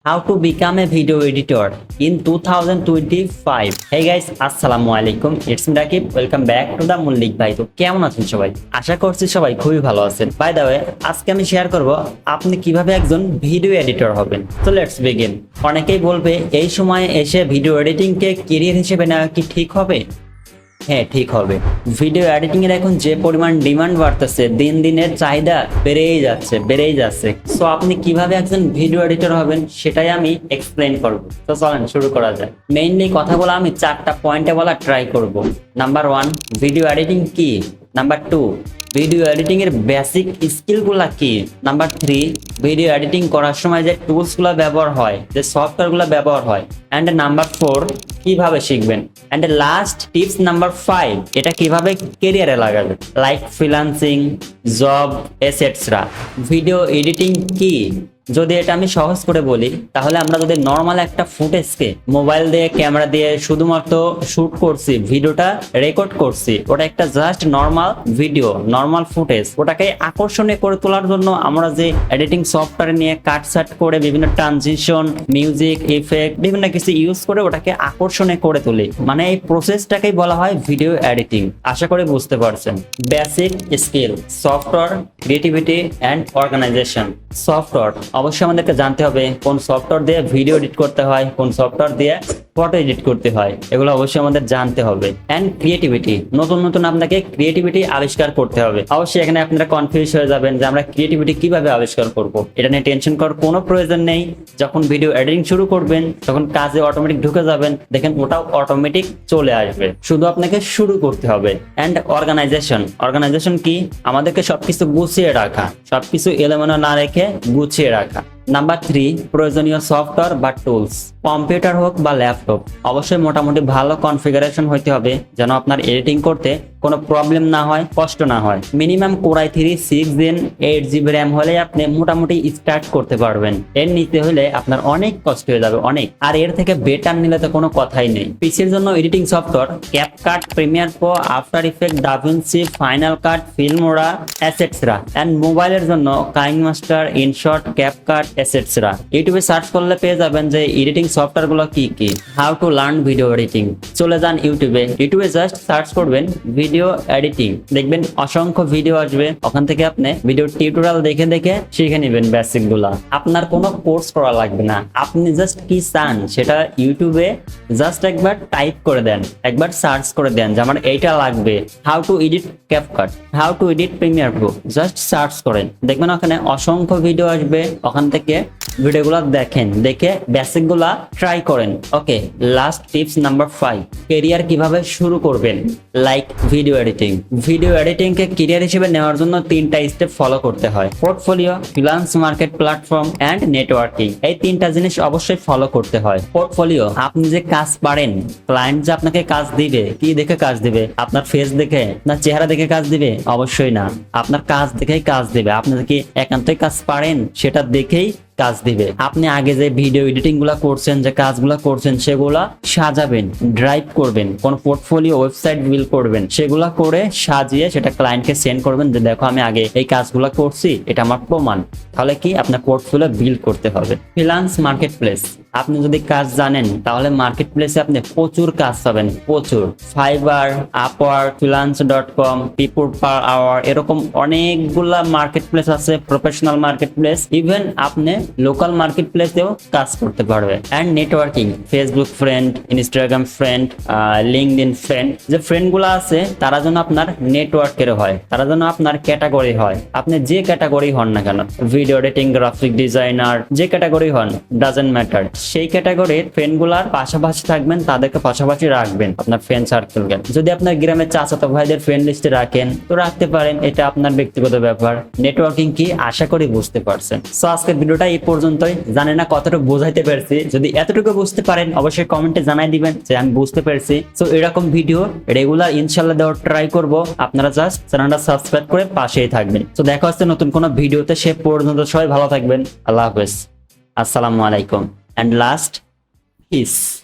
How to become a video editor in 2025. Hey guys, আসসালামু আলাইকুম, it's me Rakib. Welcome back to the Mullick Bhai. তো কেমন আছেন সবাই? আশা করছি সবাই খুবই ভালো আছেন। বাই দ্য ওয়ে, আজকে আমি শেয়ার করব আপনি কিভাবে একজন ভিডিও এডিটর হবেন। তো লেটস বিগিন। অনেকেই বলবে এই সময়ে এসে ভিডিও এডিটিংকে ক্যারিয়ার হিসেবে নেওয়া কি ঠিক হবে? হ্যাঁ, ঠিক হবে। ভিডিও এডিটিং এর এখন যে পরিমাণ ডিমান্ড বাড়তেছে, দিন দিনের চাহিদা বেড়েই যাচ্ছে। সো আপনি কিভাবে একজন ভিডিও এডিটর হবেন সেটাই আমি এক্সপ্লেইন করব। তো চলেন শুরু করা যায়। মেইনলি কথাগুলো আমি 4টা পয়েন্টে বলা ট্রাই করব। নাম্বার 1, ভিডিও এডিটিং কি। নাম্বার 2, ভিডিও এডিটিং এর বেসিক স্কিলগুলা কি। নাম্বার 3, ভিডিও এডিটিং করার সময় যে টুলসগুলো ব্যবহার হয়, যে সফটওয়্যারগুলো ব্যবহার হয়। অ্যান্ড নাম্বার 4, কিভাবে শিখবেন। অ্যান্ড লাস্ট টিপস নাম্বার 5, এটা কিভাবে ক্যারিয়ারে লাগাবে, like freelancing, job, etcetera. Video editing কি যদি এটা আমি সহজ করে বলি, তাহলে আমরা যদি নর্মাল একটা ফুটেজকে মোবাইল দিয়ে ক্যামেরা দিয়ে শুধুমাত্র শুট করছি, ভিডিওটা রেকর্ড করছি, ওটা একটা just normal video, normal footage, ওটাকে আকর্ষণীয় করে তোলার জন্য আমরা যে এডিটিং সফটওয়্যার নিয়ে কাটসাট করে বিভিন্ন ট্রানজিশন, মিউজিক, ইফেক্ট বিভিন্ন কিছু ইউজ করে ওটাকে আকর্ষণীয় করে তুলি, মানে এই প্রসেসটাকেই বলা হয় ভিডিও এডিটিং। আশা করি বুঝতে পারছেন। Basic skill, software, creativity and organisation. Software অবশ্যই আমাদেরকে জানতে হবে কোন সফটওয়্যার দিয়ে ভিডিও এডিট করতে হয়, কোন সফটওয়্যার দিয়ে ফটো এডিট করতে হয়, এগুলো অবশ্যই আমাদের জানতে হবে। অ্যান্ড ক্রিয়েটিভিটি, নতুন আপনাকে ক্রিয়েটিভিটি আবিষ্কার করতে হবে। অবশ্যই এখানে আপনারা কনফিউজ হয়ে যাবেন যে আমরা ক্রিয়েটিভিটি কিভাবে আবিষ্কার করব। এটা নিয়ে টেনশন করার কোনো প্রয়োজন নেই। যখন ভিডিও এডিটিং শুরু করবেন তখন কাজে অটোমেটিক ঢুকে যাবেন, দেখেন ওটাও অটোমেটিক চলে আসবে, শুধু আপনাকে শুরু করতে হবে। অ্যান্ড অর্গানাইজেশন কি? আমাদেরকে সবকিছু গুছিয়ে রাখা, সবকিছু এলোমেলো না রেখে গুছিয়ে রাখা। নাম্বার 3, প্রয়োজনীয় সফটওয়্যার বা টুলস, কম্পিউটার হোক বা ল্যাপটপ। অবশ্যই মোটামুটি ভালো কনফিগারেশন হইতে হবে যেন আপনার এডিটিং করতে কোনো প্রবলেম না হয়, কষ্ট না হয়। Minimum Core i3 6 Gen 8GB RAM হলে আপনি মোটামুটি স্টার্ট করতে পারবেন। এর নিতে হলে আপনার অনেক কষ্ট হয়ে যাবে, অনেক। আর এর থেকে বেটার নিলে তো কোনো কথাই নেই। পিসির জন্য editing software CapCut, Premiere Pro, After Effects, DaVinci, Final Cut, Filmora, etcetera. And মোবাইলের জন্য কাইনমাস্টার, ইনশট, ক্যাপকাট, এসেটসরা। ইউটিউবে সার্চ করলে পেয়ে যাবেন যে এডিটিং সফটওয়্যার গুলো কি কি। How to learn video editing, চলে যান ইউটিউবে জাস্ট সার্চ করবেন ভিডিও এডিটিং, দেখবেন অসংখ্য ভিডিও আসবে। ওখান থেকে আপনি ভিডিও টিউটোরিয়াল দেখে দেখে শিখে নেবেন বেসিক গুলা। আপনার কোনো কোর্স করা লাগবে না, আপনি জাস্ট কি চান সেটা ইউটিউবে জাস্ট একবার টাইপ করে দেন, একবার সার্চ করে দেন যে আমার এইটা লাগবে। How to edit CapCut, how to edit Premiere Pro, just search করেন, দেখবেন ওখানে অসংখ্য ভিডিও আসবে। ওখান থেকে ভিডিওগুলো দেখেন, দেখে বেসিক গুলা ট্রাই করেন। ওকে, লাস্ট টিপস নাম্বার 5, ক্যারিয়ার কিভাবে শুরু করবেন, লাইক ভিডিও এডিটিং কে ক্যারিয়ার হিসেবে নেওয়ার জন্য 3টা স্টেপ ফলো করতে হয়। Portfolio, freelance market platform and networking. এই 3টা জিনিস অবশ্যই ফলো করতে হয়। পোর্টফোলিও, আপনি যে কাজ পারেন, ক্লায়েন্ট যে আপনাকে কাজ দিবে, কি দেখে কাজ দিবে? আপনার ফেস দেখে না চেহারা দেখে কাজ দিবে? অবশ্যই না, আপনার কাজ দেখেই কাজ দিবে। আপনি কি একান্তই কাজ পারেন সেটা দেখেই কাজ দিবে। আপনি আগে যে ভিডিও এডিটিং গুলা করছেন, যে কাজগুলা করছেন, সেগুলা সাজাবেন, ড্রাইভ করবেন, কোন পোর্টফোলিও ওয়েবসাইট বিল্ড করবেন, সেগুলা করে সাজিয়ে সেটা ক্লায়েন্টকে সেন্ড করবেন যে দেখো আমি আগে এই কাজগুলা করছি, এটা আমার প্রমাণ। তাহলে কি আপনার পোর্টফোলিও বিল্ড করতে হবে। ফ্রিল্যান্স মার্কেট প্লেস, আপনি যদি কাজ জানেন তাহলে মার্কেট প্লেসে আপনি প্রচুর কাজ পাবেন, প্রচুর। Fiverr, Upwork, freelance.com, people per hour, এরকম অনেকগুলা মার্কেট প্লেস আছে, প্রফেশনাল মার্কেট প্লেস। ইভেন আপনি লোকাল মার্কেট প্লেসেও কাজ করতে পারবে। And networking, Facebook friend, Instagram friend, LinkedIn friend, যে ফ্রেন্ডগুলো আছে তারা যেন আপনার নেটওয়ার্কের হয়, তারা যেন আপনার ক্যাটাগরি হয়। আপনি যে ক্যাটাগরি হন না কেন, ভিডিও এডিটিং, গ্রাফিক ডিজাইনার, যে ক্যাটাগরি হন, ডাজেন্ট ম্যাটার, সেই ক্যাটাগরির ফ্রেন্ডগুলার পাশাপাশি থাকবেন, তাদেরকে পাশাপাশি রাখবেন আপনার ফ্রেন্ড সার্কেলকে। যদি আপনার গ্রামের চাচাতো ভাইদের ফ্রেন্ড লিস্টে রাখেন তো রাখতে পারেন, এটা আপনার ব্যক্তিগত ব্যাপার। নেটওয়ার্কিং কি আশা করি বুঝতে পারছেন। সো আজকের ভিডিওটা এই পর্যন্তই। জানি না কতটুকু বোঝাইতে পেরেছি, যদি এতটুকু বুঝতে পারেন অবশ্যই কমেন্টে জানাই দিবেন যে আমি বুঝতে পেরেছি। সো এরকম ভিডিও রেগুলার ইনশাল্লাহ দেওয়ার ট্রাই করব। আপনারা জাস্ট চ্যানেলটা সাবস্ক্রাইব করে পাশেই থাকবেন। তো দেখা হচ্ছে নতুন কোনো ভিডিওতে, সে পর্যন্ত সবাই ভালো থাকবেন। আল্লাহ হাফেজ, আসসালামু আলাইকুম। And last, peace.